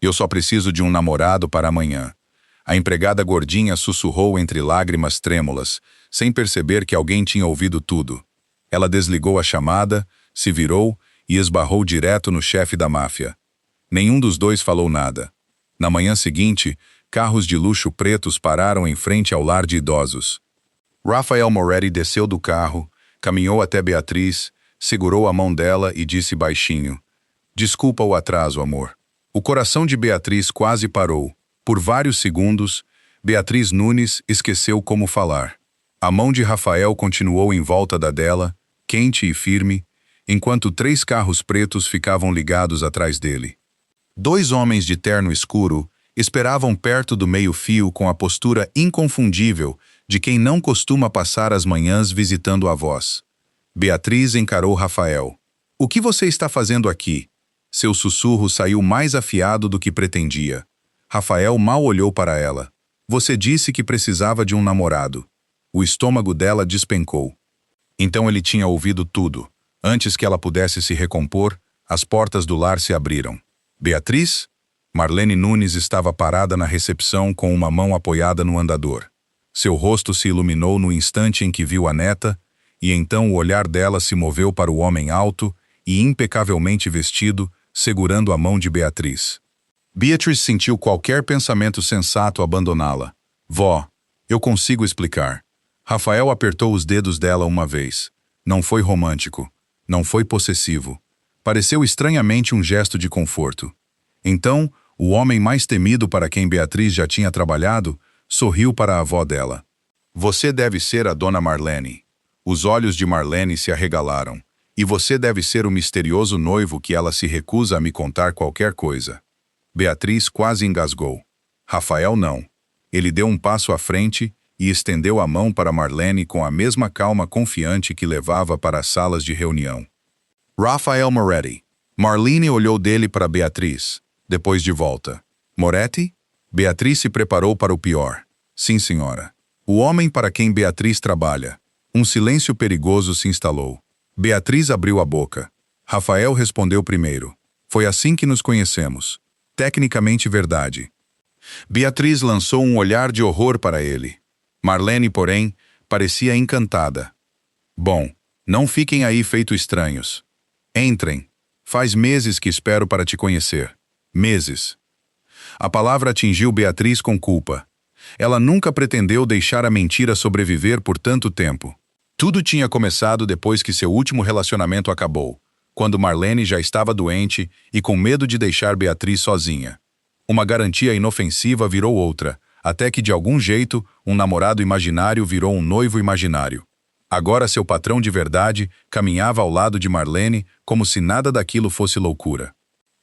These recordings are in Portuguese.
Eu só preciso de um namorado para amanhã. A empregada gordinha sussurrou entre lágrimas trêmulas, sem perceber que alguém tinha ouvido tudo. Ela desligou a chamada, se virou e esbarrou direto no chefe da máfia. Nenhum dos dois falou nada. Na manhã seguinte, carros de luxo pretos pararam em frente ao lar de idosos. Rafael Moretti desceu do carro, caminhou até Beatriz, segurou a mão dela e disse baixinho: "Desculpa o atraso, amor." O coração de Beatriz quase parou. Por vários segundos, Beatriz Nunes esqueceu como falar. A mão de Rafael continuou em volta da dela, quente e firme, enquanto 3 carros pretos ficavam ligados atrás dele. 2 homens de terno escuro esperavam perto do meio-fio com a postura inconfundível de quem não costuma passar as manhãs visitando avós. Beatriz encarou Rafael. "O que você está fazendo aqui?" Seu sussurro saiu mais afiado do que pretendia. Rafael mal olhou para ela. "Você disse que precisava de um namorado." O estômago dela despencou. Então ele tinha ouvido tudo. Antes que ela pudesse se recompor, as portas do lar se abriram. "Beatriz?" Marlene Nunes estava parada na recepção com uma mão apoiada no andador. Seu rosto se iluminou no instante em que viu a neta, e então o olhar dela se moveu para o homem alto e impecavelmente vestido, segurando a mão de Beatriz. Beatriz sentiu qualquer pensamento sensato abandoná-la. "Vó, eu consigo explicar." Rafael apertou os dedos dela uma vez. Não foi romântico. Não foi possessivo. Pareceu estranhamente um gesto de conforto. Então, o homem mais temido para quem Beatriz já tinha trabalhado, sorriu para a avó dela. "Você deve ser a dona Marlene." Os olhos de Marlene se arregalaram. "E você deve ser o misterioso noivo que ela se recusa a me contar qualquer coisa." Beatriz quase engasgou. Rafael não. Ele deu um passo à frente e estendeu a mão para Marlene com a mesma calma confiante que levava para as salas de reunião. "Rafael Moretti." Marlene olhou dele para Beatriz, depois de volta. "Moretti?" Beatriz se preparou para o pior. "Sim, senhora." O homem para quem Beatriz trabalha. Um silêncio perigoso se instalou. Beatriz abriu a boca. Rafael respondeu primeiro. "Foi assim que nos conhecemos." Tecnicamente verdade. Beatriz lançou um olhar de horror para ele. Marlene, porém, parecia encantada. "Bom, não fiquem aí feito estranhos. Entrem. Faz meses que espero para te conhecer. Meses." A palavra atingiu Beatriz com culpa. Ela nunca pretendeu deixar a mentira sobreviver por tanto tempo. Tudo tinha começado depois que seu último relacionamento acabou, quando Marlene já estava doente e com medo de deixar Beatriz sozinha. Uma garantia inofensiva virou outra, até que de algum jeito um namorado imaginário virou um noivo imaginário. Agora seu patrão de verdade caminhava ao lado de Marlene como se nada daquilo fosse loucura.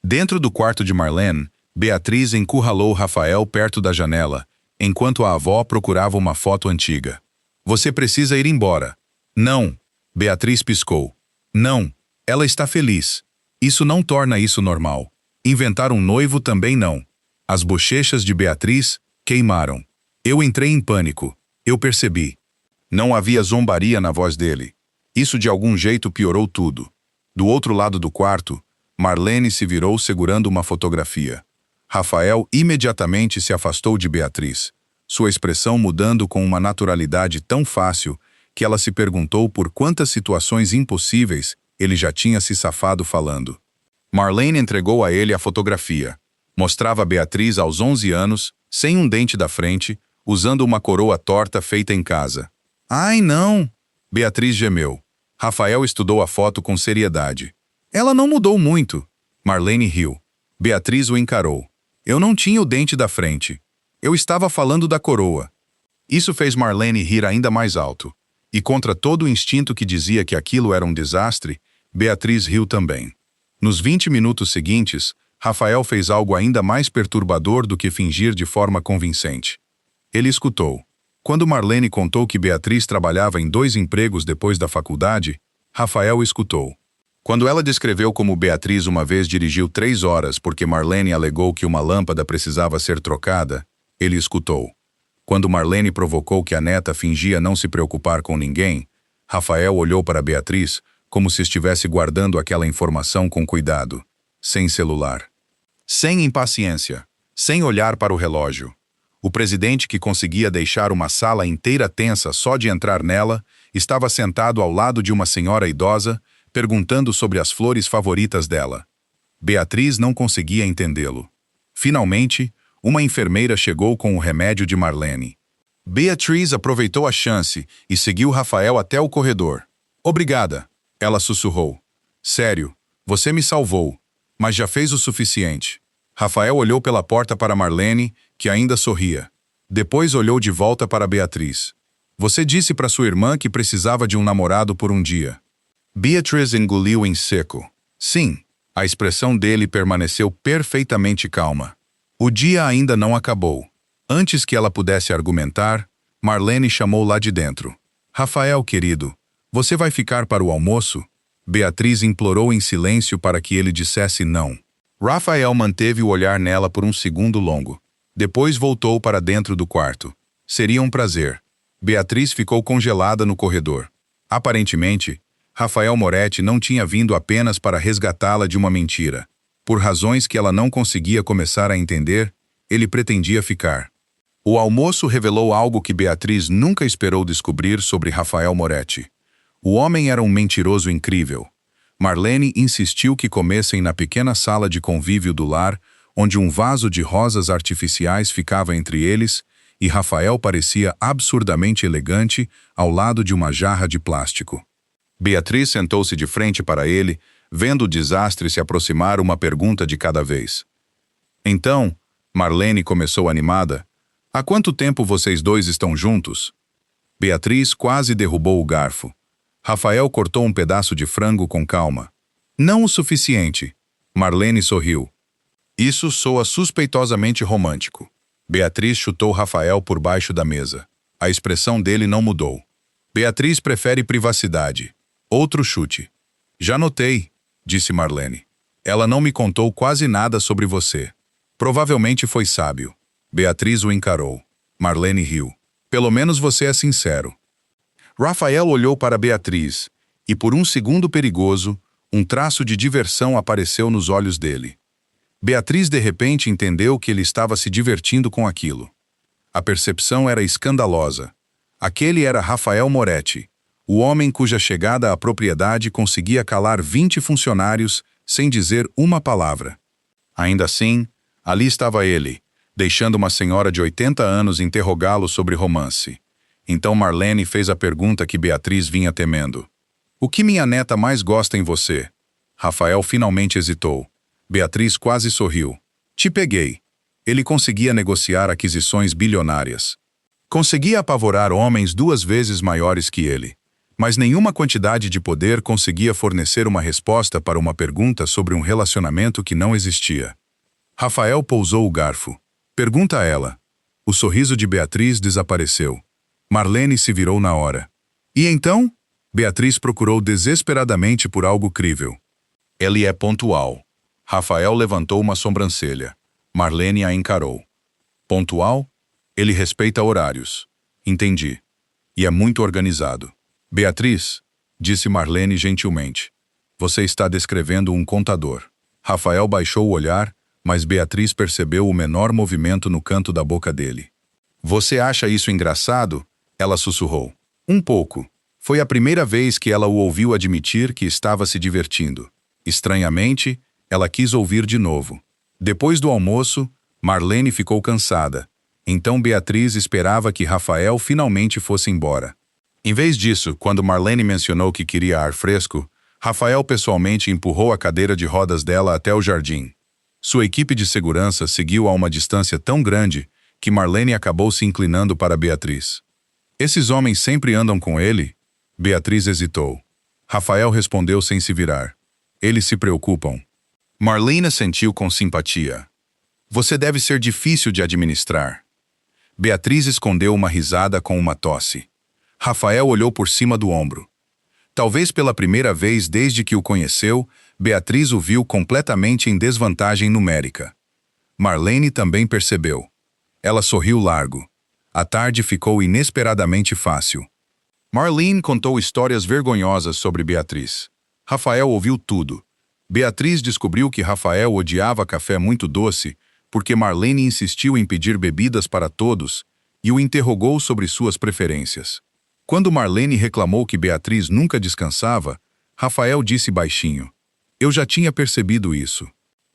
Dentro do quarto de Marlene, Beatriz encurralou Rafael perto da janela, enquanto a avó procurava uma foto antiga. "Você precisa ir embora." "Não." Beatriz piscou. "Não. Ela está feliz. Isso não torna isso normal. Inventar um noivo também não." As bochechas de Beatriz queimaram. Eu entrei em pânico. Eu percebi. Não havia zombaria na voz dele. Isso de algum jeito piorou tudo. Do outro lado do quarto, Marlene se virou segurando uma fotografia. Rafael imediatamente se afastou de Beatriz, sua expressão mudando com uma naturalidade tão fácil que ela se perguntou por quantas situações impossíveis ele já tinha se safado falando. Marlene entregou a ele a fotografia. Mostrava Beatriz aos 11 anos, sem um dente da frente, usando uma coroa torta feita em casa. "Ai, não!" Beatriz gemeu. Rafael estudou a foto com seriedade. "Ela não mudou muito." Marlene riu. Beatriz o encarou. "Eu não tinha o dente da frente. Eu estava falando da coroa." Isso fez Marlene rir ainda mais alto. E contra todo o instinto que dizia que aquilo era um desastre, Beatriz riu também. Nos 20 minutos seguintes, Rafael fez algo ainda mais perturbador do que fingir de forma convincente. Ele escutou. Quando Marlene contou que Beatriz trabalhava em 2 empregos depois da faculdade, Rafael escutou. Quando ela descreveu como Beatriz uma vez dirigiu 3 horas porque Marlene alegou que uma lâmpada precisava ser trocada, ele escutou. Quando Marlene provocou que a neta fingia não se preocupar com ninguém, Rafael olhou para Beatriz como se estivesse guardando aquela informação com cuidado, sem celular. sem impaciência, sem olhar para o relógio. O presidente, que conseguia deixar uma sala inteira tensa só de entrar nela, estava sentado ao lado de uma senhora idosa, perguntando sobre as flores favoritas dela. Beatriz não conseguia entendê-lo. Finalmente, uma enfermeira chegou com o remédio de Marlene. Beatriz aproveitou a chance e seguiu Rafael até o corredor. Obrigada, ela sussurrou. Sério, você me salvou, mas já fez o suficiente. Rafael olhou pela porta para Marlene, que ainda sorria. Depois olhou de volta para Beatriz. Você disse para sua irmã que precisava de um namorado por um dia. Beatriz engoliu em seco. Sim, a expressão dele permaneceu perfeitamente calma. O dia ainda não acabou. Antes que ela pudesse argumentar, Marlene chamou lá de dentro. Rafael, querido, você vai ficar para o almoço? Beatriz implorou em silêncio para que ele dissesse não. Rafael manteve o olhar nela por um segundo longo. Depois voltou para dentro do quarto. Seria um prazer. Beatriz ficou congelada no corredor. Aparentemente, Rafael Moretti não tinha vindo apenas para resgatá-la de uma mentira. Por razões que ela não conseguia começar a entender, ele pretendia ficar. O almoço revelou algo que Beatriz nunca esperou descobrir sobre Rafael Moretti. O homem era um mentiroso incrível. Marlene insistiu que comessem na pequena sala de convívio do lar, onde um vaso de rosas artificiais ficava entre eles, e Rafael parecia absurdamente elegante ao lado de uma jarra de plástico. Beatriz sentou-se de frente para ele, vendo o desastre se aproximar, uma pergunta de cada vez. Então, Marlene começou animada. Há quanto tempo vocês dois estão juntos? Beatriz quase derrubou o garfo. Rafael cortou um pedaço de frango com calma. Não o suficiente. Marlene sorriu. Isso soa suspeitosamente romântico. Beatriz chutou Rafael por baixo da mesa. A expressão dele não mudou. Beatriz prefere privacidade. Outro chute. Já notei, disse Marlene. Ela não me contou quase nada sobre você. Provavelmente foi sábio. Beatriz o encarou. Marlene riu. Pelo menos você é sincero. Rafael olhou para Beatriz, e por um segundo perigoso, um traço de diversão apareceu nos olhos dele. Beatriz de repente entendeu que ele estava se divertindo com aquilo. A percepção era escandalosa. Aquele era Rafael Moretti, o homem cuja chegada à propriedade conseguia calar 20 funcionários sem dizer uma palavra. Ainda assim, ali estava ele, deixando uma senhora de 80 anos interrogá-lo sobre romance. Então Marlene fez a pergunta que Beatriz vinha temendo. O que minha neta mais gosta em você? Rafael finalmente hesitou. Beatriz quase sorriu. Te peguei. Ele conseguia negociar aquisições bilionárias. Conseguia apavorar homens 2 vezes maiores que ele. Mas nenhuma quantidade de poder conseguia fornecer uma resposta para uma pergunta sobre um relacionamento que não existia. Rafael pousou o garfo. Pergunta a ela. O sorriso de Beatriz desapareceu. Marlene se virou na hora. E então? Beatriz procurou desesperadamente por algo crível. Ele é pontual. Rafael levantou uma sobrancelha. Marlene a encarou. Pontual? Ele respeita horários. Entendi. E é muito organizado. Beatriz, disse Marlene gentilmente. Você está descrevendo um contador. Rafael baixou o olhar, mas Beatriz percebeu o menor movimento no canto da boca dele. Você acha isso engraçado? Ela sussurrou. Um pouco. Foi a primeira vez que ela o ouviu admitir que estava se divertindo. Estranhamente, ela quis ouvir de novo. Depois do almoço, Marlene ficou cansada. Então Beatriz esperava que Rafael finalmente fosse embora. Em vez disso, quando Marlene mencionou que queria ar fresco, Rafael pessoalmente empurrou a cadeira de rodas dela até o jardim. Sua equipe de segurança seguiu a uma distância tão grande que Marlene acabou se inclinando para Beatriz. Esses homens sempre andam com ele? Beatriz hesitou. Rafael respondeu sem se virar. Eles se preocupam. Marlene sentiu com simpatia. Você deve ser difícil de administrar. Beatriz escondeu uma risada com uma tosse. Rafael olhou por cima do ombro. Talvez pela primeira vez desde que o conheceu, Beatriz o viu completamente em desvantagem numérica. Marlene também percebeu. Ela sorriu largo. A tarde ficou inesperadamente fácil. Marlene contou histórias vergonhosas sobre Beatriz. Rafael ouviu tudo. Beatriz descobriu que Rafael odiava café muito doce porque Marlene insistiu em pedir bebidas para todos e o interrogou sobre suas preferências. Quando Marlene reclamou que Beatriz nunca descansava, Rafael disse baixinho: "Eu já tinha percebido isso."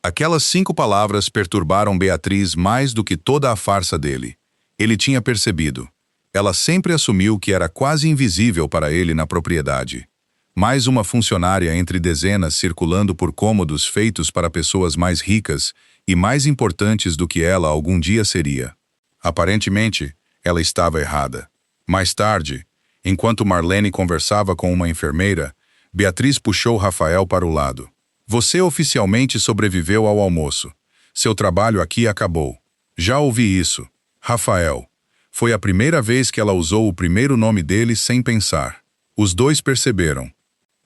Aquelas 5 palavras perturbaram Beatriz mais do que toda a farsa dele. Ele tinha percebido. Ela sempre assumiu que era quase invisível para ele na propriedade. Mais uma funcionária entre dezenas circulando por cômodos feitos para pessoas mais ricas e mais importantes do que ela algum dia seria. Aparentemente, ela estava errada. Mais tarde, enquanto Marlene conversava com uma enfermeira, Beatriz puxou Rafael para o lado. "Você oficialmente sobreviveu ao almoço. Seu trabalho aqui acabou." "Já ouvi isso." "Rafael." Foi a primeira vez que ela usou o primeiro nome dele sem pensar. Os dois perceberam.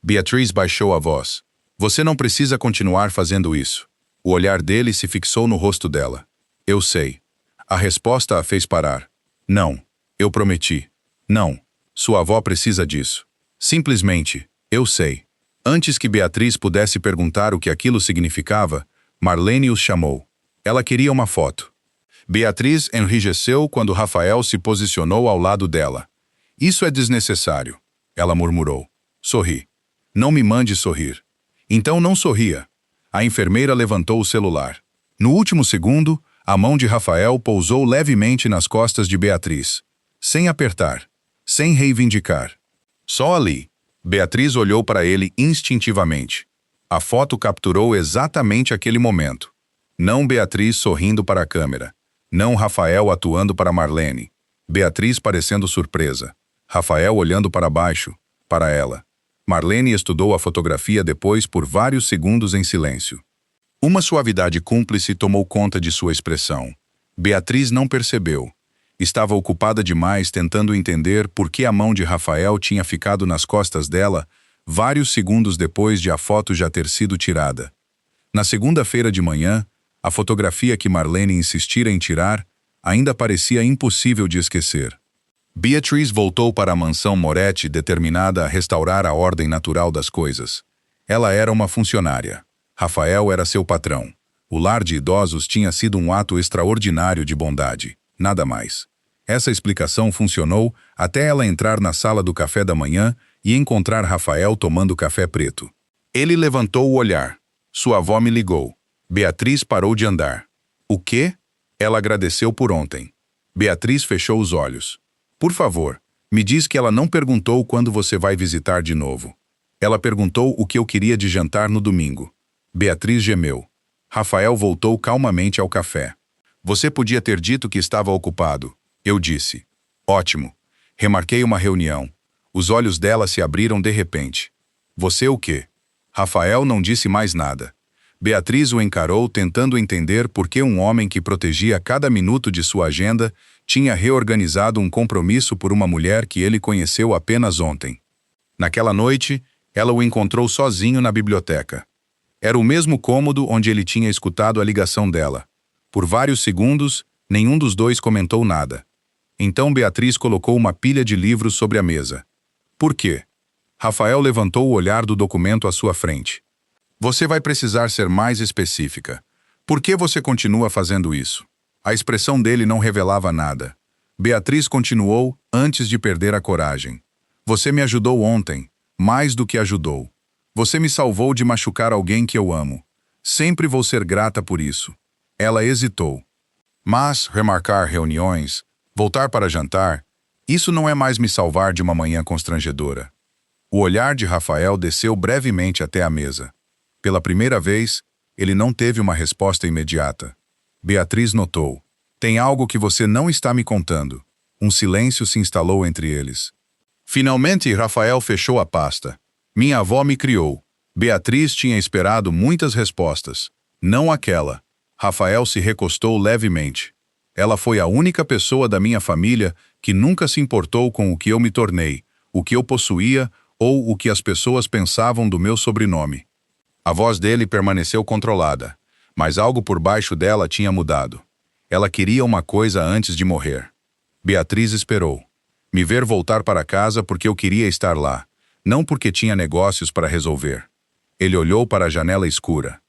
Beatriz baixou a voz. "Você não precisa continuar fazendo isso." O olhar dele se fixou no rosto dela. "Eu sei." A resposta a fez parar. "Não. Eu prometi." "Não. Sua avó precisa disso." Simplesmente, "Eu sei." Antes que Beatriz pudesse perguntar o que aquilo significava, Marlene os chamou. Ela queria uma foto. Beatriz enrijeceu quando Rafael se posicionou ao lado dela. "Isso é desnecessário." Ela murmurou. "Sorri." "Não me mande sorrir." "Então não sorria." A enfermeira levantou o celular. No último segundo, a mão de Rafael pousou levemente nas costas de Beatriz. Sem apertar. Sem reivindicar. Só ali. Beatriz olhou para ele instintivamente. A foto capturou exatamente aquele momento. Não Beatriz sorrindo para a câmera. Não Rafael atuando para Marlene. Beatriz parecendo surpresa. Rafael olhando para baixo, para ela. Marlene estudou a fotografia depois por vários segundos em silêncio. Uma suavidade cúmplice tomou conta de sua expressão. Beatriz não percebeu. Estava ocupada demais tentando entender por que a mão de Rafael tinha ficado nas costas dela vários segundos depois de a foto já ter sido tirada. Na segunda-feira de manhã, a fotografia que Marlene insistira em tirar ainda parecia impossível de esquecer. Beatriz voltou para a mansão Moretti determinada a restaurar a ordem natural das coisas. Ela era uma funcionária. Rafael era seu patrão. O lar de idosos tinha sido um ato extraordinário de bondade. Nada mais. Essa explicação funcionou até ela entrar na sala do café da manhã e encontrar Rafael tomando café preto. Ele levantou o olhar. Sua avó me ligou. Beatriz parou de andar. "O quê?" Ela agradeceu por ontem. Beatriz fechou os olhos. "Por favor, me diz que ela não perguntou quando você vai visitar de novo." Ela perguntou o que eu queria de jantar no domingo. Beatriz gemeu. Rafael voltou calmamente ao café. "Você podia ter dito que estava ocupado." Eu disse. "Ótimo." Remarquei uma reunião. Os olhos dela se abriram de repente. "Você o quê?" Rafael não disse mais nada. Beatriz o encarou tentando entender por que um homem que protegia cada minuto de sua agenda tinha reorganizado um compromisso por uma mulher que ele conheceu apenas ontem. Naquela noite, ela o encontrou sozinho na biblioteca. Era o mesmo cômodo onde ele tinha escutado a ligação dela. Por vários segundos, nenhum dos dois comentou nada. Então Beatriz colocou uma pilha de livros sobre a mesa. "Por quê?" Rafael levantou o olhar do documento à sua frente. "Você vai precisar ser mais específica. Por que você continua fazendo isso?" A expressão dele não revelava nada. Beatriz continuou antes de perder a coragem. "Você me ajudou ontem, mais do que ajudou. Você me salvou de machucar alguém que eu amo. Sempre vou ser grata por isso." Ela hesitou. "Mas remarcar reuniões, voltar para jantar, isso não é mais me salvar de uma manhã constrangedora." O olhar de Rafael desceu brevemente até a mesa. Pela primeira vez, ele não teve uma resposta imediata. Beatriz notou. "Tem algo que você não está me contando." Um silêncio se instalou entre eles. Finalmente, Rafael fechou a pasta. "Minha avó me criou." Beatriz tinha esperado muitas respostas. Não aquela. Rafael se recostou levemente. "Ela foi a única pessoa da minha família que nunca se importou com o que eu me tornei, o que eu possuía ou o que as pessoas pensavam do meu sobrenome." A voz dele permaneceu controlada, mas algo por baixo dela tinha mudado. Ela queria uma coisa antes de morrer. Beatriz esperou. Me ver voltar para casa porque eu queria estar lá, não porque tinha negócios para resolver. Ele olhou para a janela escura.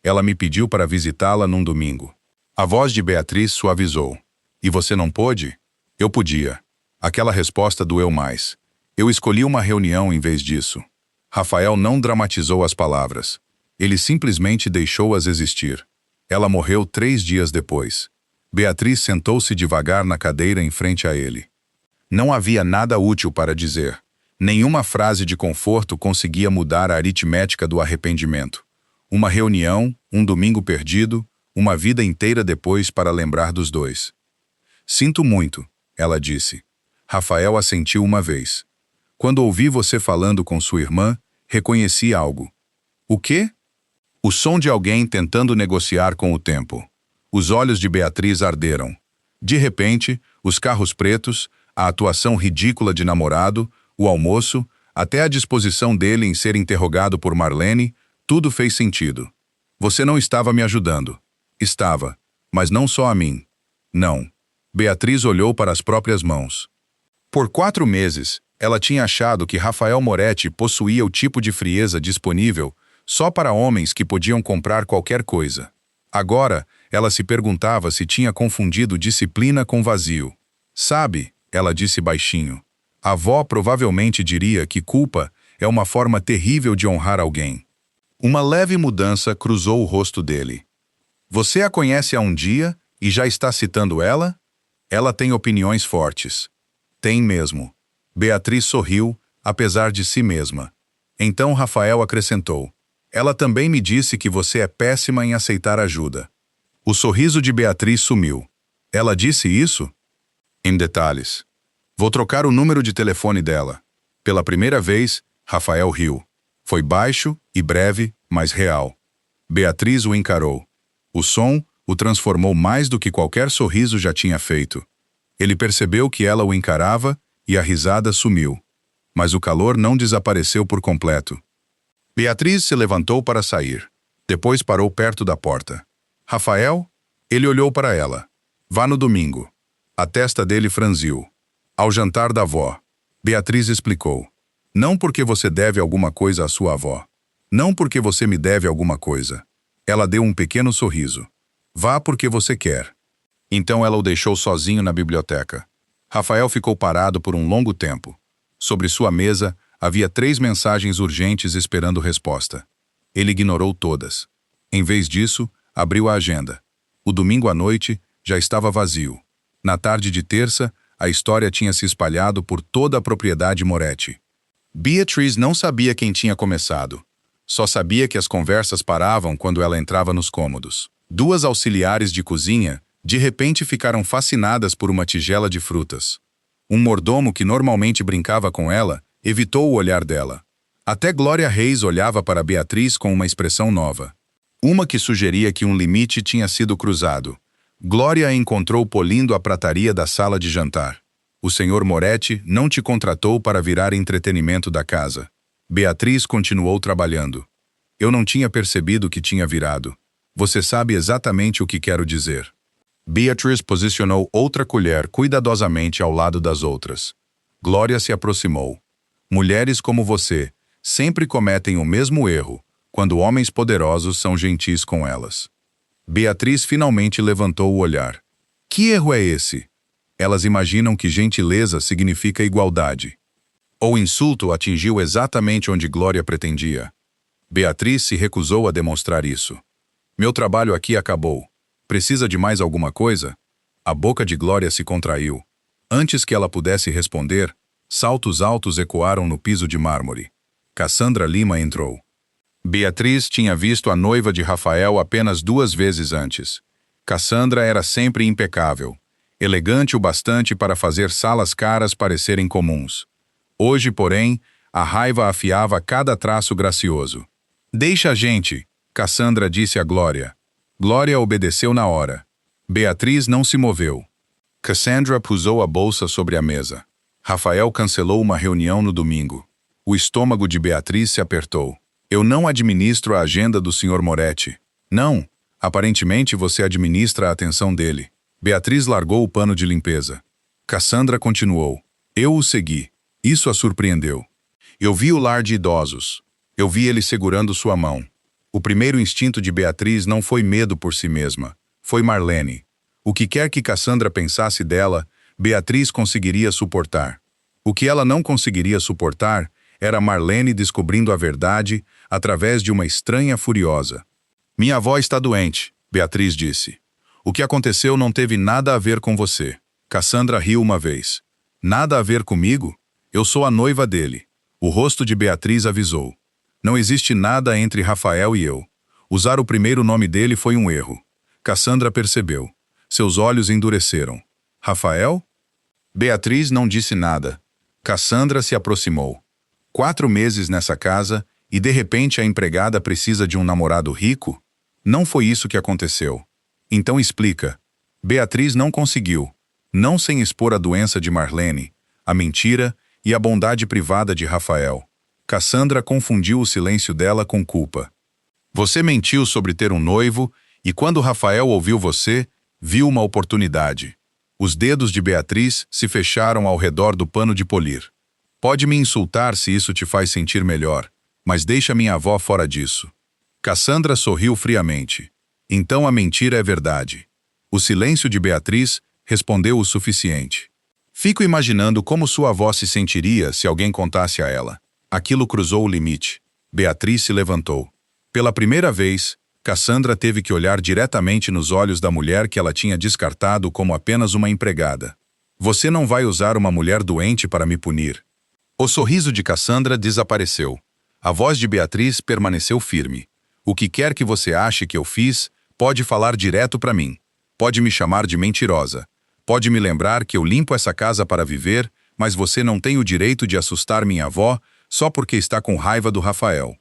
Ela me pediu para visitá-la num domingo. A voz de Beatriz suavizou. E você não pôde? Eu podia. Aquela resposta doeu mais. Eu escolhi uma reunião em vez disso. Rafael não dramatizou as palavras. Ele simplesmente deixou-as existir. Ela morreu 3 dias depois. Beatriz sentou-se devagar na cadeira em frente a ele. Não havia nada útil para dizer. Nenhuma frase de conforto conseguia mudar a aritmética do arrependimento. Uma reunião, um domingo perdido, uma vida inteira depois para lembrar dos dois. Sinto muito, ela disse. Rafael assentiu uma vez. Quando ouvi você falando com sua irmã, reconheci algo. O quê? O som de alguém tentando negociar com o tempo. Os olhos de Beatriz arderam. De repente, os carros pretos, a atuação ridícula de namorado, o almoço, até a disposição dele em ser interrogado por Marlene, tudo fez sentido. Você não estava me ajudando. Estava, mas não só a mim. Não. Beatriz olhou para as próprias mãos. Por 4 meses, ela tinha achado que Rafael Moretti possuía o tipo de frieza disponível só para homens que podiam comprar qualquer coisa. Agora, ela se perguntava se tinha confundido disciplina com vazio. Sabe, ela disse baixinho, a avó provavelmente diria que culpa é uma forma terrível de honrar alguém. Uma leve mudança cruzou o rosto dele. Você a conhece há um dia e já está citando ela? Ela tem opiniões fortes. Tem mesmo. Beatriz sorriu, apesar de si mesma. Então Rafael acrescentou. Ela também me disse que você é péssima em aceitar ajuda. O sorriso de Beatriz sumiu. Ela disse isso? Em detalhes. Vou trocar o número de telefone dela. Pela primeira vez, Rafael riu. Foi baixo e breve, mas real. Beatriz o encarou. O som o transformou mais do que qualquer sorriso já tinha feito. Ele percebeu que ela o encarava e a risada sumiu. Mas o calor não desapareceu por completo. Beatriz se levantou para sair. Depois parou perto da porta. Rafael? Ele olhou para ela. Vá no domingo. A testa dele franziu. Ao jantar da avó. Beatriz explicou. Não porque você deve alguma coisa à sua avó. Não porque você me deve alguma coisa. Ela deu um pequeno sorriso. Vá porque você quer. Então ela o deixou sozinho na biblioteca. Rafael ficou parado por um longo tempo. Sobre sua mesa, havia 3 mensagens urgentes esperando resposta. Ele ignorou todas. Em vez disso, abriu a agenda. O domingo à noite já estava vazio. Na tarde de terça, a história tinha se espalhado por toda a propriedade Moretti. Beatriz não sabia quem tinha começado. Só sabia que as conversas paravam quando ela entrava nos cômodos. 2 auxiliares de cozinha, de repente ficaram fascinadas por uma tigela de frutas. Um mordomo que normalmente brincava com ela, evitou o olhar dela. Até Glória Reis olhava para Beatriz com uma expressão nova. Uma que sugeria que um limite tinha sido cruzado. Glória a encontrou polindo a prataria da sala de jantar. O senhor Moretti não te contratou para virar entretenimento da casa. Beatriz continuou trabalhando. Eu não tinha percebido que tinha virado. Você sabe exatamente o que quero dizer. Beatriz posicionou outra colher cuidadosamente ao lado das outras. Glória se aproximou. Mulheres como você sempre cometem o mesmo erro quando homens poderosos são gentis com elas. Beatriz finalmente levantou o olhar. Que erro é esse? Elas imaginam que gentileza significa igualdade. O insulto atingiu exatamente onde Glória pretendia. Beatriz se recusou a demonstrar isso. Meu trabalho aqui acabou. Precisa de mais alguma coisa? A boca de Glória se contraiu. Antes que ela pudesse responder, saltos altos ecoaram no piso de mármore. Cassandra Lima entrou. Beatriz tinha visto a noiva de Rafael apenas 2 vezes antes. Cassandra era sempre impecável, elegante o bastante para fazer salas caras parecerem comuns. Hoje, porém, a raiva afiava cada traço gracioso. Deixa a gente, Cassandra disse a Glória. Glória obedeceu na hora. Beatriz não se moveu. Cassandra pusou a bolsa sobre a mesa. Rafael cancelou uma reunião no domingo. O estômago de Beatriz se apertou. Eu não administro a agenda do Sr. Moretti. Não. Aparentemente você administra a atenção dele. Beatriz largou o pano de limpeza. Cassandra continuou. Eu o segui. Isso a surpreendeu. Eu vi o lar de idosos. Eu vi ele segurando sua mão. O primeiro instinto de Beatriz não foi medo por si mesma. Foi Marlene. O que quer que Cassandra pensasse dela, Beatriz conseguiria suportar. O que ela não conseguiria suportar era Marlene descobrindo a verdade através de uma estranha furiosa. Minha avó está doente, Beatriz disse. O que aconteceu não teve nada a ver com você. Cassandra riu uma vez. Nada a ver comigo? Eu sou a noiva dele. O rosto de Beatriz avisou. Não existe nada entre Rafael e eu. Usar o primeiro nome dele foi um erro. Cassandra percebeu. Seus olhos endureceram. Rafael? Beatriz não disse nada. Cassandra se aproximou. 4 meses nessa casa e de repente a empregada precisa de um namorado rico? Não foi isso que aconteceu. Então explica. Beatriz não conseguiu. Não sem expor a doença de Marlene, a mentira e a bondade privada de Rafael. Cassandra confundiu o silêncio dela com culpa. Você mentiu sobre ter um noivo e quando Rafael ouviu você, viu uma oportunidade. Os dedos de Beatriz se fecharam ao redor do pano de polir. Pode me insultar se isso te faz sentir melhor, mas deixa minha avó fora disso. Cassandra sorriu friamente. Então a mentira é verdade. O silêncio de Beatriz respondeu o suficiente. Fico imaginando como sua avó se sentiria se alguém contasse a ela. Aquilo cruzou o limite. Beatriz se levantou. Pela primeira vez, Cassandra teve que olhar diretamente nos olhos da mulher que ela tinha descartado como apenas uma empregada. Você não vai usar uma mulher doente para me punir. O sorriso de Cassandra desapareceu. A voz de Beatriz permaneceu firme. O que quer que você ache que eu fiz, pode falar direto para mim. Pode me chamar de mentirosa. Pode me lembrar que eu limpo essa casa para viver, mas você não tem o direito de assustar minha avó só porque está com raiva do Rafael.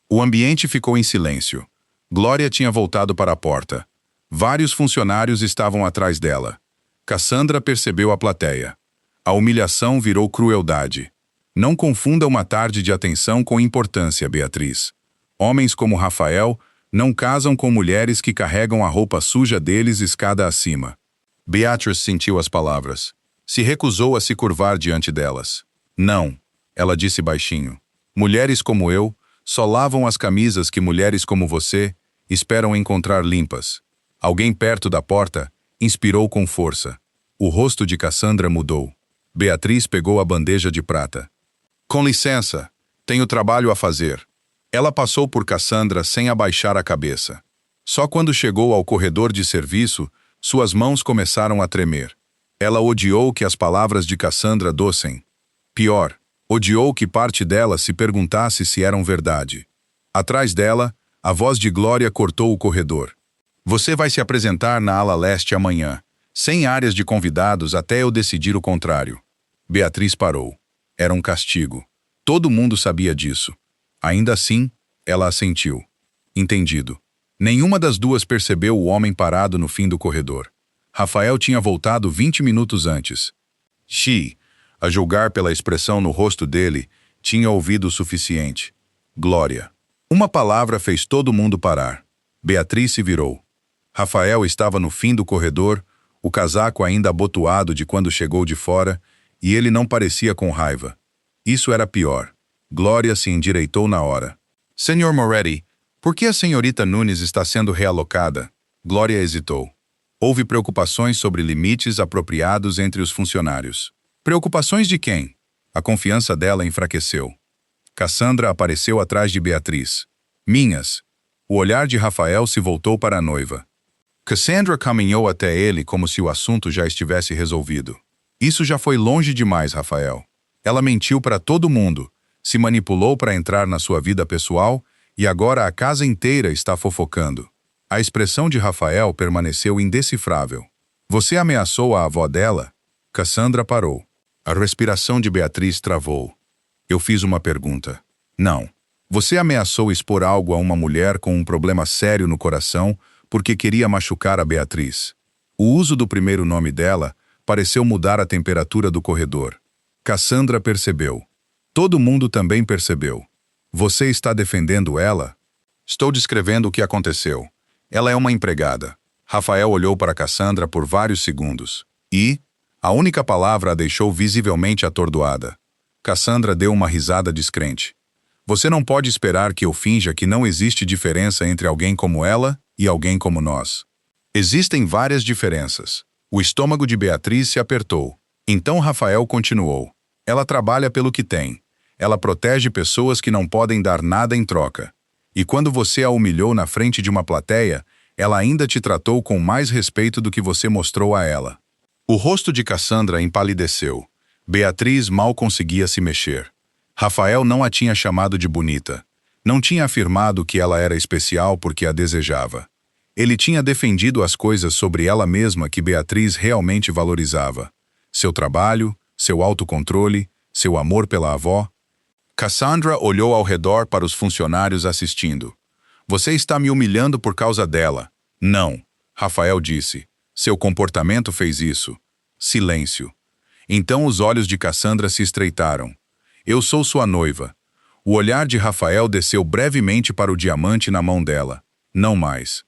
O ambiente ficou em silêncio. Glória tinha voltado para a porta. Vários funcionários estavam atrás dela. Cassandra percebeu a plateia. A humilhação virou crueldade. Não confunda uma tarde de atenção com importância, Beatriz. Homens como Rafael não casam com mulheres que carregam a roupa suja deles escada acima. Beatriz sentiu as palavras. Se recusou a se curvar diante delas. Não, ela disse baixinho. Mulheres como eu só lavam as camisas que mulheres como você esperam encontrar limpas. Alguém perto da porta inspirou com força. O rosto de Cassandra mudou. Beatriz pegou a bandeja de prata. Com licença, tenho trabalho a fazer. Ela passou por Cassandra sem abaixar a cabeça. Só quando chegou ao corredor de serviço, suas mãos começaram a tremer. Ela odiou que as palavras de Cassandra dossem. Pior, odiou que parte dela se perguntasse se eram verdade. Atrás dela, a voz de Glória cortou o corredor. Você vai se apresentar na ala leste amanhã, sem áreas de convidados até eu decidir o contrário. Beatriz parou. Era um castigo. Todo mundo sabia disso. Ainda assim, ela assentiu. Entendido. Nenhuma das duas percebeu o homem parado no fim do corredor. Rafael tinha voltado 20 minutos antes. Xi, a julgar pela expressão no rosto dele, tinha ouvido o suficiente. Glória. Uma palavra fez todo mundo parar. Beatriz se virou. Rafael estava no fim do corredor, o casaco ainda abotoado de quando chegou de fora, e ele não parecia com raiva. Isso era pior. Glória se endireitou na hora. Senhor Moretti, por que a senhorita Nunes está sendo realocada? Glória hesitou. Houve preocupações sobre limites apropriados entre os funcionários. Preocupações de quem? A confiança dela enfraqueceu. Cassandra apareceu atrás de Beatriz. Minhas. O olhar de Rafael se voltou para a noiva. Cassandra caminhou até ele como se o assunto já estivesse resolvido. Isso já foi longe demais, Rafael. Ela mentiu para todo mundo, se manipulou para entrar na sua vida pessoal e agora a casa inteira está fofocando. A expressão de Rafael permaneceu indecifrável. Você ameaçou a avó dela? Cassandra parou. A respiração de Beatriz travou. Eu fiz uma pergunta. Não. Você ameaçou expor algo a uma mulher com um problema sério no coração porque queria machucar a Beatriz. O uso do primeiro nome dela pareceu mudar a temperatura do corredor. Cassandra percebeu. Todo mundo também percebeu. Você está defendendo ela? Estou descrevendo o que aconteceu. Ela é uma empregada. Rafael olhou para Cassandra por vários segundos. E a única palavra a deixou visivelmente atordoada. Cassandra deu uma risada descrente. Você não pode esperar que eu finja que não existe diferença entre alguém como ela e alguém como nós. Existem várias diferenças. O estômago de Beatriz se apertou. Então Rafael continuou. Ela trabalha pelo que tem. Ela protege pessoas que não podem dar nada em troca. E quando você a humilhou na frente de uma plateia, ela ainda te tratou com mais respeito do que você mostrou a ela. O rosto de Cassandra empalideceu. Beatriz mal conseguia se mexer. Rafael não a tinha chamado de bonita. Não tinha afirmado que ela era especial porque a desejava. Ele tinha defendido as coisas sobre ela mesma que Beatriz realmente valorizava. Seu trabalho, seu autocontrole, seu amor pela avó. Cassandra olhou ao redor para os funcionários assistindo. Você está me humilhando por causa dela. Não, Rafael disse. Seu comportamento fez isso. Silêncio. Então os olhos de Cassandra se estreitaram. Eu sou sua noiva. O olhar de Rafael desceu brevemente para o diamante na mão dela. Não mais.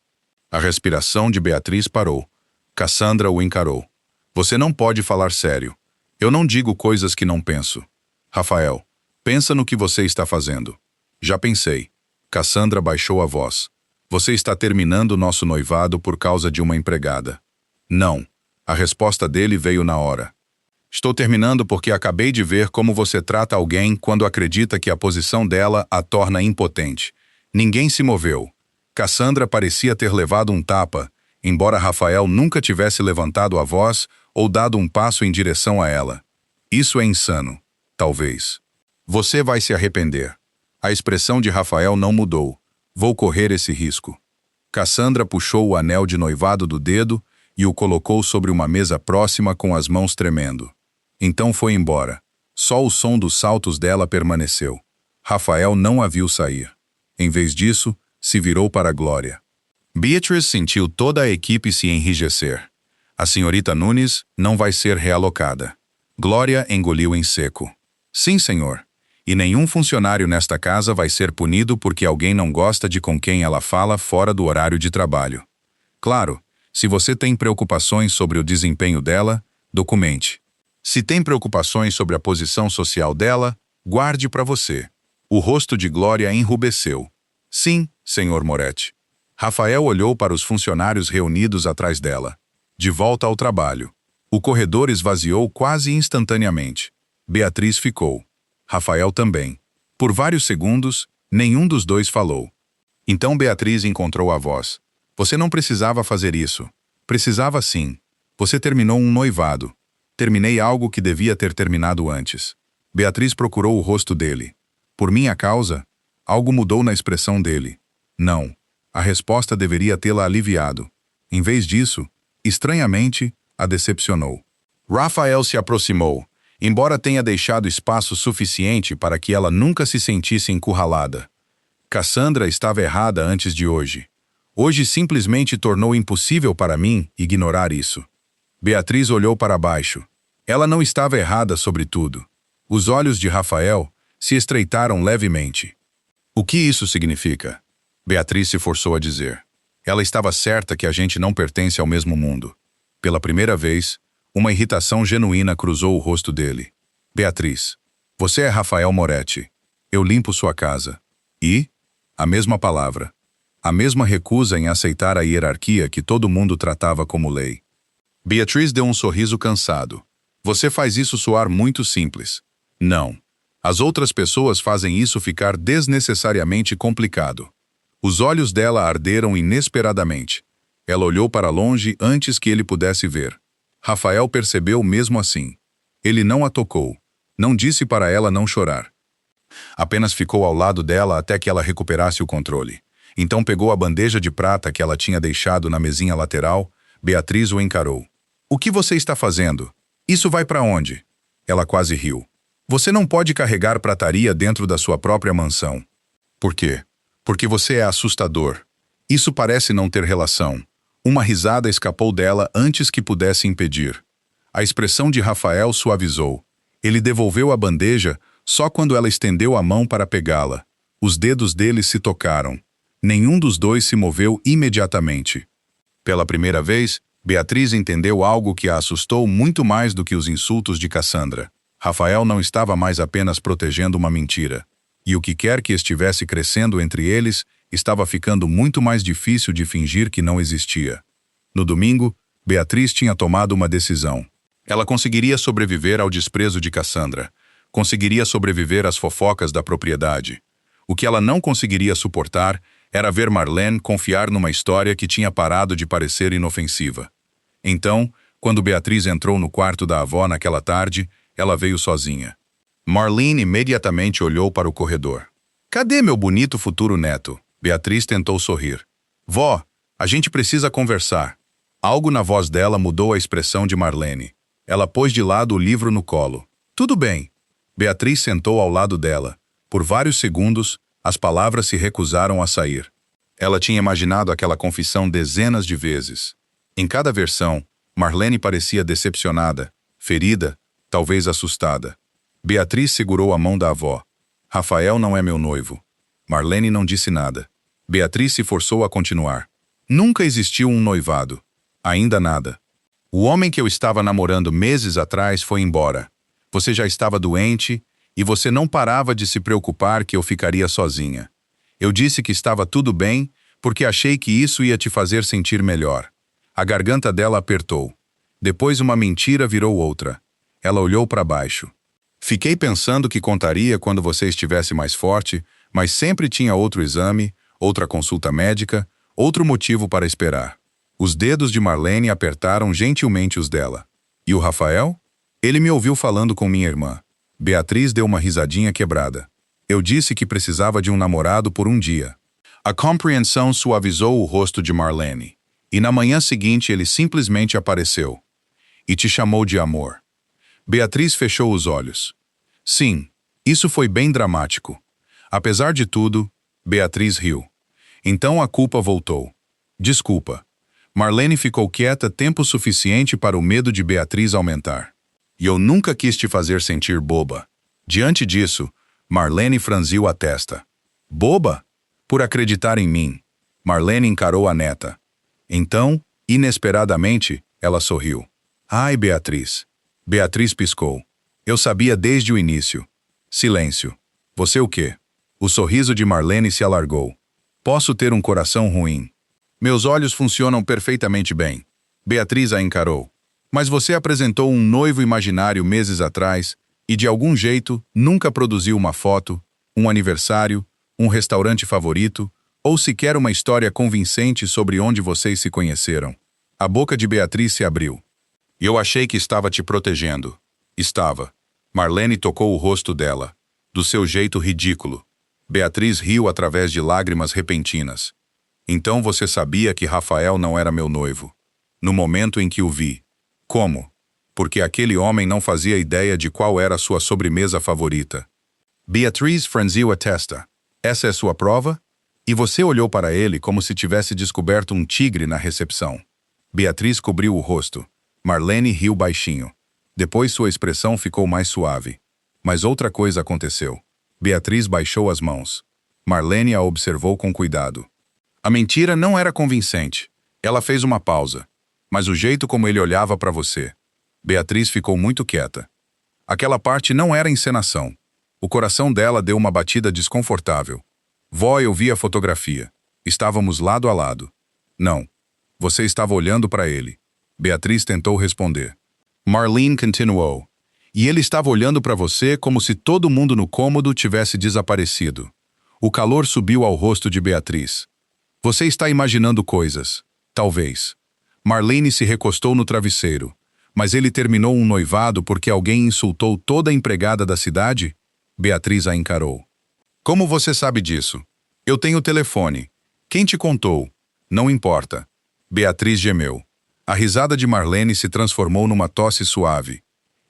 A respiração de Beatriz parou. Cassandra o encarou. Você não pode falar sério. Eu não digo coisas que não penso. Rafael, pensa no que você está fazendo. Já pensei. Cassandra baixou a voz. Você está terminando nosso noivado por causa de uma empregada. Não. A resposta dele veio na hora. Estou terminando porque acabei de ver como você trata alguém quando acredita que a posição dela a torna impotente. Ninguém se moveu. Cassandra parecia ter levado um tapa, embora Rafael nunca tivesse levantado a voz ou dado um passo em direção a ela. Isso é insano. Talvez. Você vai se arrepender. A expressão de Rafael não mudou. Vou correr esse risco. Cassandra puxou o anel de noivado do dedo e o colocou sobre uma mesa próxima com as mãos tremendo. Então foi embora. Só o som dos saltos dela permaneceu. Rafael não a viu sair. Em vez disso, se virou para Glória. Beatriz sentiu toda a equipe se enrijecer. A senhorita Nunes não vai ser realocada. Glória engoliu em seco. Sim, senhor. E nenhum funcionário nesta casa vai ser punido porque alguém não gosta de com quem ela fala fora do horário de trabalho. Claro, se você tem preocupações sobre o desempenho dela, documente. Se tem preocupações sobre a posição social dela, guarde para você. O rosto de Glória enrubesceu. Sim, senhor Moretti. Rafael olhou para os funcionários reunidos atrás dela. De volta ao trabalho. O corredor esvaziou quase instantaneamente. Beatriz ficou. Rafael também. Por vários segundos, nenhum dos dois falou. Então Beatriz encontrou a voz. Você não precisava fazer isso. Precisava sim. Você terminou um noivado. Terminei algo que devia ter terminado antes. Beatriz procurou o rosto dele. Por minha causa? Algo mudou na expressão dele. Não. A resposta deveria tê-la aliviado. Em vez disso, estranhamente, a decepcionou. Rafael se aproximou, embora tenha deixado espaço suficiente para que ela nunca se sentisse encurralada. Cassandra estava errada antes de hoje. Hoje simplesmente tornou impossível para mim ignorar isso. Beatriz olhou para baixo. Ela não estava errada sobre tudo. Os olhos de Rafael se estreitaram levemente. O que isso significa? Beatriz se forçou a dizer. Ela estava certa que a gente não pertence ao mesmo mundo. Pela primeira vez, uma irritação genuína cruzou o rosto dele. Beatriz, você é Rafael Moretti. Eu limpo sua casa. E? A mesma palavra. A mesma recusa em aceitar a hierarquia que todo mundo tratava como lei. Beatriz deu um sorriso cansado. Você faz isso soar muito simples. Não. As outras pessoas fazem isso ficar desnecessariamente complicado. Os olhos dela arderam inesperadamente. Ela olhou para longe antes que ele pudesse ver. Rafael percebeu mesmo assim. Ele não a tocou. Não disse para ela não chorar. Apenas ficou ao lado dela até que ela recuperasse o controle. Então pegou a bandeja de prata que ela tinha deixado na mesinha lateral. Beatriz o encarou. O que você está fazendo? Isso vai para onde? Ela quase riu. Você não pode carregar prataria dentro da sua própria mansão. Por quê? Porque você é assustador. Isso parece não ter relação. Uma risada escapou dela antes que pudesse impedir. A expressão de Rafael suavizou. Ele devolveu a bandeja só quando ela estendeu a mão para pegá-la. Os dedos dele se tocaram. Nenhum dos dois se moveu imediatamente. Pela primeira vez, Beatriz entendeu algo que a assustou muito mais do que os insultos de Cassandra. Rafael não estava mais apenas protegendo uma mentira. E o que quer que estivesse crescendo entre eles, estava ficando muito mais difícil de fingir que não existia. No domingo, Beatriz tinha tomado uma decisão. Ela conseguiria sobreviver ao desprezo de Cassandra. Conseguiria sobreviver às fofocas da propriedade. O que ela não conseguiria suportar era ver Marlene confiar numa história que tinha parado de parecer inofensiva. Então, quando Beatriz entrou no quarto da avó naquela tarde, ela veio sozinha. Marlene imediatamente olhou para o corredor. "Cadê meu bonito futuro neto?" Beatriz tentou sorrir. "Vó, a gente precisa conversar." Algo na voz dela mudou a expressão de Marlene. Ela pôs de lado o livro no colo. "Tudo bem." Beatriz sentou ao lado dela. Por vários segundos, as palavras se recusaram a sair. Ela tinha imaginado aquela confissão dezenas de vezes. Em cada versão, Marlene parecia decepcionada, ferida, talvez assustada. Beatriz segurou a mão da avó. "Rafael não é meu noivo." Marlene não disse nada. Beatriz se forçou a continuar. "Nunca existiu um noivado. Ainda nada. O homem que eu estava namorando meses atrás foi embora. Você já estava doente e você não parava de se preocupar que eu ficaria sozinha. Eu disse que estava tudo bem porque achei que isso ia te fazer sentir melhor." A garganta dela apertou. Depois uma mentira virou outra. Ela olhou para baixo. "Fiquei pensando que contaria quando você estivesse mais forte, mas sempre tinha outro exame, outra consulta médica, outro motivo para esperar." Os dedos de Marlene apertaram gentilmente os dela. "E o Rafael?" "Ele me ouviu falando com minha irmã." Beatriz deu uma risadinha quebrada. "Eu disse que precisava de um namorado por um dia." A compreensão suavizou o rosto de Marlene. "E na manhã seguinte ele simplesmente apareceu. E te chamou de amor." Beatriz fechou os olhos. "Sim, isso foi bem dramático." Apesar de tudo, Beatriz riu. Então a culpa voltou. "Desculpa." Marlene ficou quieta tempo suficiente para o medo de Beatriz aumentar. "E eu nunca quis te fazer sentir boba." Diante disso, Marlene franziu a testa. "Boba? Por acreditar em mim." Marlene encarou a neta. Então, inesperadamente, ela sorriu. "Ai, Beatriz." Beatriz piscou. "Eu sabia desde o início." Silêncio. "Você o quê?" O sorriso de Marlene se alargou. "Posso ter um coração ruim." "Meus olhos funcionam perfeitamente bem." Beatriz a encarou. "Mas você apresentou um noivo imaginário meses atrás e, de algum jeito, nunca produziu uma foto, um aniversário, um restaurante favorito, ou sequer uma história convincente sobre onde vocês se conheceram." A boca de Beatriz se abriu. "Eu achei que estava te protegendo." "Estava." Marlene tocou o rosto dela. Do seu jeito ridículo. Beatriz riu através de lágrimas repentinas. "Então você sabia que Rafael não era meu noivo." "No momento em que o vi." "Como?" "Porque aquele homem não fazia ideia de qual era a sua sobremesa favorita." Beatriz franziu a testa. "Essa é sua prova?" E você olhou para ele como se tivesse descoberto um tigre na recepção. Beatriz cobriu o rosto. Marlene riu baixinho. Depois sua expressão ficou mais suave. Mas outra coisa aconteceu. Beatriz baixou as mãos. Marlene a observou com cuidado. A mentira não era convincente. Ela fez uma pausa. Mas o jeito como ele olhava para você. Beatriz ficou muito quieta. Aquela parte não era encenação. O coração dela deu uma batida desconfortável. "Vó, eu vi a fotografia. Estávamos lado a lado." "Não. Você estava olhando para ele." Beatriz tentou responder. Marlene continuou. "E ele estava olhando para você como se todo mundo no cômodo tivesse desaparecido." O calor subiu ao rosto de Beatriz. "Você está imaginando coisas. Talvez." Marlene se recostou no travesseiro. "Mas ele terminou um noivado porque alguém insultou toda a empregada da cidade?" Beatriz a encarou. "Como você sabe disso?" "Eu tenho o telefone." "Quem te contou?" "Não importa." Beatriz gemeu. A risada de Marlene se transformou numa tosse suave.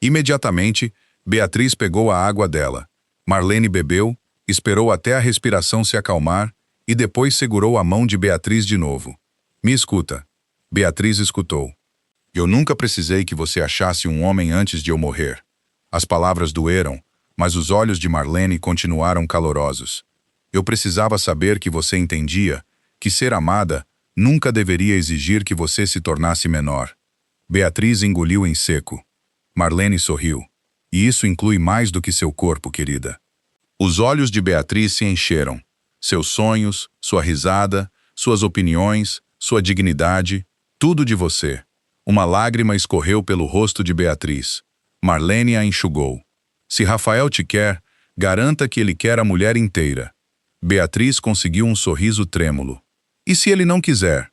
Imediatamente, Beatriz pegou a água dela. Marlene bebeu, esperou até a respiração se acalmar e depois segurou a mão de Beatriz de novo. "Me escuta." Beatriz escutou. "Eu nunca precisei que você achasse um homem antes de eu morrer." As palavras doeram, mas os olhos de Marlene continuaram calorosos. "Eu precisava saber que você entendia que ser amada nunca deveria exigir que você se tornasse menor." Beatriz engoliu em seco. Marlene sorriu. "E isso inclui mais do que seu corpo, querida." Os olhos de Beatriz se encheram. Seus sonhos, sua risada, suas opiniões, sua dignidade, tudo de você. Uma lágrima escorreu pelo rosto de Beatriz. Marlene a enxugou. Se Rafael te quer, garanta que ele quer a mulher inteira. Beatriz conseguiu um sorriso trêmulo. E se ele não quiser?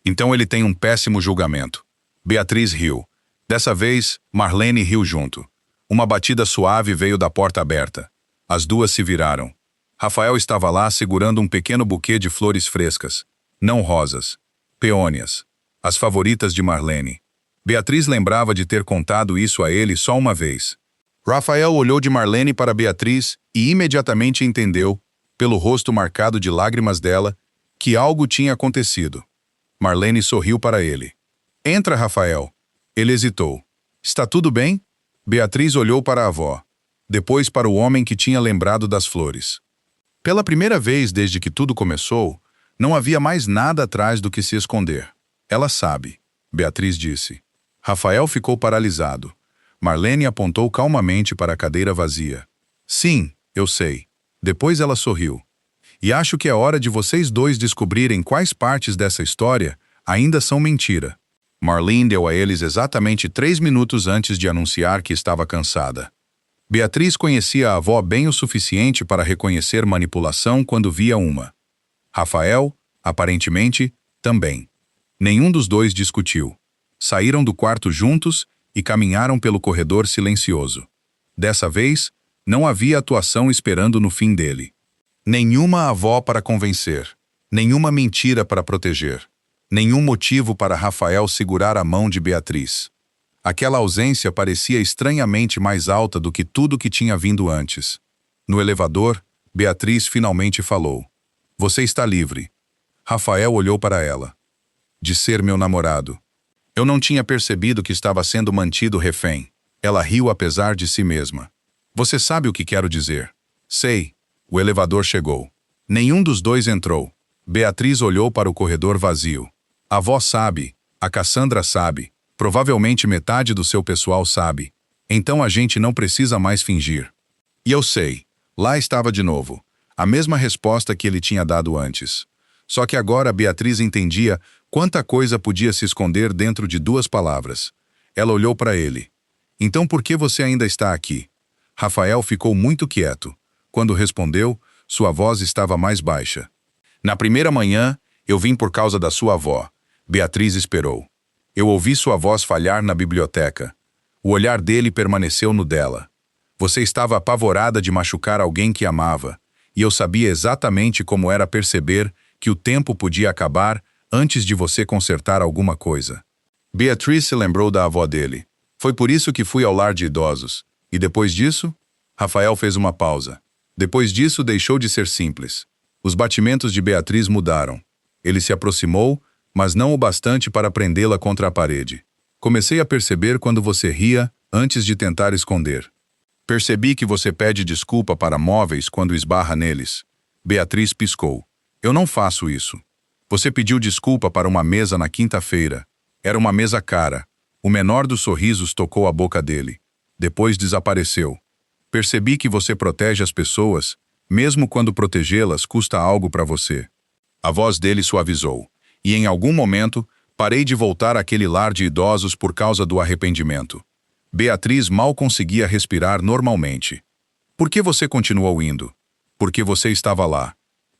Então ele tem um péssimo julgamento. Beatriz riu. Dessa vez, Marlene riu junto. Uma batida suave veio da porta aberta. As duas se viraram. Rafael estava lá segurando um pequeno buquê de flores frescas. Não rosas. Peônias. As favoritas de Marlene. Beatriz lembrava de ter contado isso a ele só uma vez. Rafael olhou de Marlene para Beatriz e imediatamente entendeu, pelo rosto marcado de lágrimas dela, que algo tinha acontecido. Marlene sorriu para ele. Entra, Rafael. Ele hesitou. Está tudo bem? Beatriz olhou para a avó. Depois para o homem que tinha lembrado das flores. Pela primeira vez desde que tudo começou, não havia mais nada atrás do que se esconder. Ela sabe, Beatriz disse. Rafael ficou paralisado. Marlene apontou calmamente para a cadeira vazia. Sim, eu sei. Depois ela sorriu. E acho que é hora de vocês dois descobrirem quais partes dessa história ainda são mentira. Marlene deu a eles exatamente 3 minutos antes de anunciar que estava cansada. Beatriz conhecia a avó bem o suficiente para reconhecer manipulação quando via uma. Rafael, aparentemente, também. Nenhum dos dois discutiu. Saíram do quarto juntos e caminharam pelo corredor silencioso. Dessa vez, não havia atuação esperando no fim dele. Nenhuma avó para convencer. Nenhuma mentira para proteger. Nenhum motivo para Rafael segurar a mão de Beatriz. Aquela ausência parecia estranhamente mais alta do que tudo que tinha vindo antes. No elevador, Beatriz finalmente falou. Você está livre. Rafael olhou para ela. De ser meu namorado. Eu não tinha percebido que estava sendo mantido refém. Ela riu apesar de si mesma. Você sabe o que quero dizer. Sei. O elevador chegou. Nenhum dos dois entrou. Beatriz olhou para o corredor vazio. A avó sabe. A Cassandra sabe. Provavelmente metade do seu pessoal sabe. Então a gente não precisa mais fingir. E eu sei. Lá estava de novo. A mesma resposta que ele tinha dado antes. Só que agora Beatriz entendia quanta coisa podia se esconder dentro de 2 palavras. Ela olhou para ele. Então por que você ainda está aqui? Rafael ficou muito quieto. Quando respondeu, sua voz estava mais baixa. Na primeira manhã, eu vim por causa da sua avó. Beatriz esperou. Eu ouvi sua voz falhar na biblioteca. O olhar dele permaneceu no dela. Você estava apavorada de machucar alguém que amava, e eu sabia exatamente como era perceber que o tempo podia acabar antes de você consertar alguma coisa. Beatriz se lembrou da avó dele. Foi por isso que fui ao lar de idosos. E depois disso? Rafael fez uma pausa. Depois disso deixou de ser simples. Os batimentos de Beatriz mudaram. Ele se aproximou, mas não o bastante para prendê-la contra a parede. Comecei a perceber quando você ria antes de tentar esconder. Percebi que você pede desculpa para móveis quando esbarra neles. Beatriz piscou. Eu não faço isso. Você pediu desculpa para uma mesa na quinta-feira. Era uma mesa cara. O menor dos sorrisos tocou a boca dele. Depois desapareceu. Percebi que você protege as pessoas, mesmo quando protegê-las custa algo para você. A voz dele suavizou. E em algum momento, parei de voltar àquele lar de idosos por causa do arrependimento. Beatriz mal conseguia respirar normalmente. Por que você continuou indo? Porque você estava lá.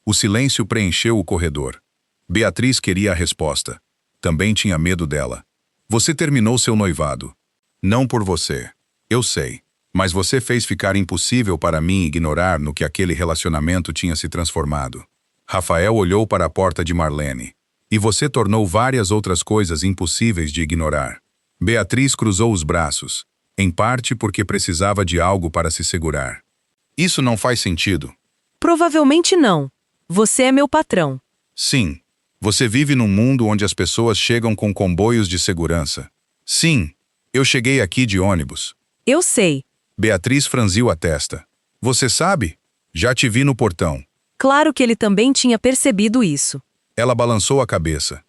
O silêncio preencheu o corredor. Beatriz queria a resposta. Também tinha medo dela. Você terminou seu noivado. Não por você. Eu sei. Mas você fez ficar impossível para mim ignorar no que aquele relacionamento tinha se transformado. Rafael olhou para a porta de Marlene. E você tornou várias outras coisas impossíveis de ignorar. Beatriz cruzou os braços, em parte porque precisava de algo para se segurar. Isso não faz sentido. Provavelmente não. Você é meu patrão. Sim. Você vive num mundo onde as pessoas chegam com comboios de segurança. Sim. Eu cheguei aqui de ônibus. Eu sei. Beatriz franziu a testa. Você sabe? Já te vi no portão. Claro que ele também tinha percebido isso. Ela balançou a cabeça.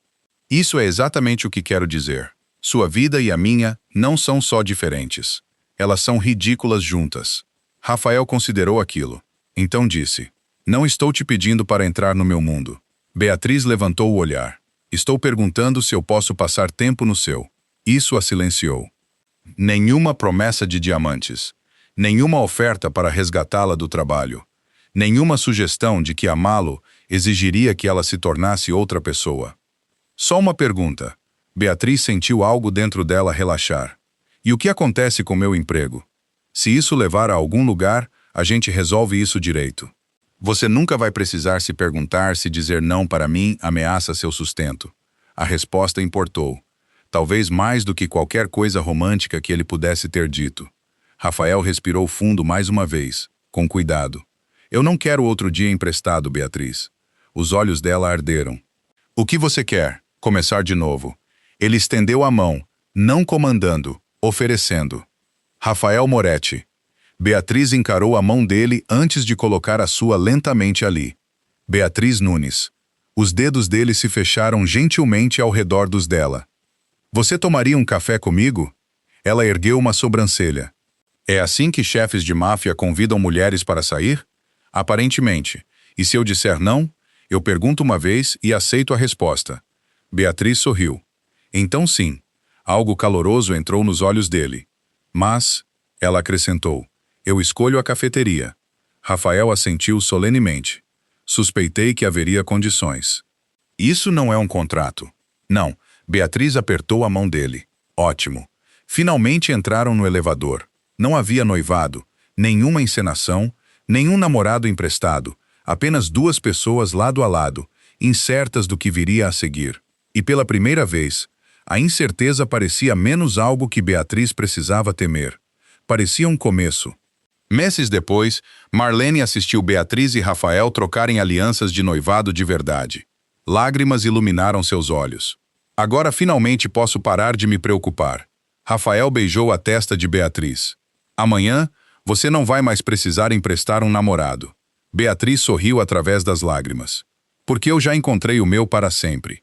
Isso é exatamente o que quero dizer. Sua vida e a minha não são só diferentes. Elas são ridículas juntas. Rafael considerou aquilo. Então disse: Não estou te pedindo para entrar no meu mundo. Beatriz levantou o olhar. Estou perguntando se eu posso passar tempo no seu. Isso a silenciou. Nenhuma promessa de diamantes. Nenhuma oferta para resgatá-la do trabalho. Nenhuma sugestão de que amá-lo exigiria que ela se tornasse outra pessoa. Só uma pergunta. Beatriz sentiu algo dentro dela relaxar. E o que acontece com meu emprego? Se isso levar a algum lugar, a gente resolve isso direito. Você nunca vai precisar se perguntar se dizer não para mim ameaça seu sustento. A resposta importou. Talvez mais do que qualquer coisa romântica que ele pudesse ter dito. Rafael respirou fundo mais uma vez, com cuidado. Eu não quero outro dia emprestado, Beatriz. Os olhos dela arderam. O que você quer? Começar de novo. Ele estendeu a mão, não comandando, oferecendo. Rafael Moretti. Beatriz encarou a mão dele antes de colocar a sua lentamente ali. Beatriz Nunes. Os dedos dele se fecharam gentilmente ao redor dos dela. Você tomaria um café comigo? Ela ergueu uma sobrancelha. É assim que chefes de máfia convidam mulheres para sair? Aparentemente. E se eu disser não, eu pergunto uma vez e aceito a resposta. Beatriz sorriu. Então sim. Algo caloroso entrou nos olhos dele. Mas, ela acrescentou, eu escolho a cafeteria. Rafael assentiu solenemente. Suspeitei que haveria condições. Isso não é um contrato. Não. Beatriz apertou a mão dele. Ótimo. Finalmente entraram no elevador. Não havia noivado, nenhuma encenação, nenhum namorado emprestado, apenas duas pessoas lado a lado, incertas do que viria a seguir. E pela primeira vez, a incerteza parecia menos algo que Beatriz precisava temer. Parecia um começo. Meses depois, Marlene assistiu Beatriz e Rafael trocarem alianças de noivado de verdade. Lágrimas iluminaram seus olhos. Agora finalmente posso parar de me preocupar. Rafael beijou a testa de Beatriz. Amanhã, você não vai mais precisar emprestar um namorado. Beatriz sorriu através das lágrimas. Porque eu já encontrei o meu para sempre.